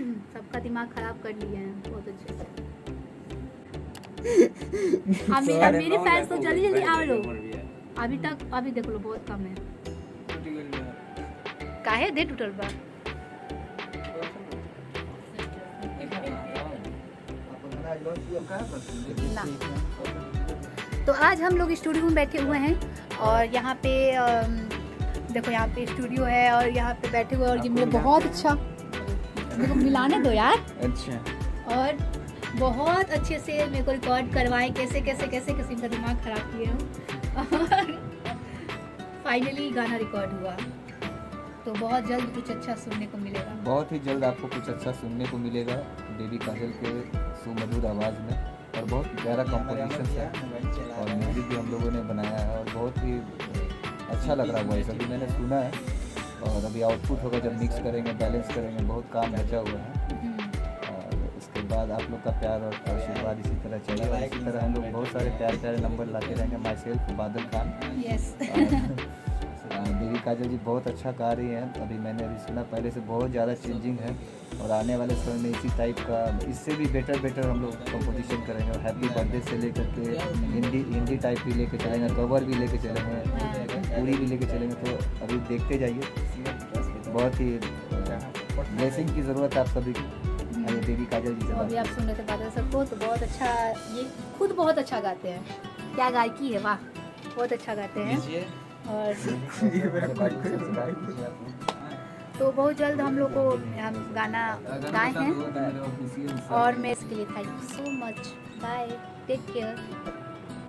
सबका दिमाग खराब कर लिए हैं बहुत अच्छे से। मेरे फैंस तो जल्दी जल्दी आओ लो। अभी देख लो बहुत कम है। काहे दे टूटल बा। तो आज हम लोग स्टूडियो में बैठे हुए हैं और यहाँ पे देखो यहाँ पे स्टूडियो है और यहाँ पे बैठे हुए और ये मेरे बहुत अच्छा मेरे को मिलाने दो यार। अच्छा। और बहुत अच्छे से मेरे को रिकॉर्ड करवाए कैसे किसी का दिमाग खराब किए हो और फाइनली गाना रिकॉर्ड हुआ। तो बहुत जल्द कुछ अच्छा सुनने को मिलेगा। बहुत ही जल्द आपको कुछ अच्छा सुनने को मिलेगा बेबी काजल के सुमधुर आवाज़ में। और बहुत प्यारा कॉम्पोजिशन है और म्यूजिक भी हम लोगों ने बनाया है और बहुत ही अच्छा लग रहा हुआ है। अभी मैंने सुना है और अभी आउटपुट होगा जब मिक्स करेंगे बैलेंस करेंगे। बहुत काम बचा हुआ है और उसके बाद आप लोग का प्यार और आशीर्वाद इसी तरह चाहिए और इसी तरह हम लोग बहुत सारे प्यारे नंबर लाते रहेंगे। माई सेल्फ बादल खान। बेबी काजल जी बहुत अच्छा गा रही हैं। अभी मैंने सुना पहले से बहुत ज़्यादा चेंजिंग है और आने वाले समय में इसी टाइप का इससे भी बेटर हम लोग कंपोजिशन करेंगे। और हैप्पी बर्थडे से लेकर के हिंदी टाइप भी लेके चलेंगे, कवर भी लेके चलेंगे, पूरी भी लेके चलेंगे। तो अभी देखते जाइए। बहुत ही ब्लेसिंग की ज़रूरत है आप सभी की। बेबी काजल जी से अभी आप सुन रहे थे बादल सबको तो बहुत अच्छा, ये खुद बहुत अच्छा गाते हैं। क्या गायकी है, वाह बहुत अच्छा गाते हैं। और तो बहुत जल्द हम लोग को हम गाना गाए हैं और मैं इसके लिए thank you so much. Bye, take care.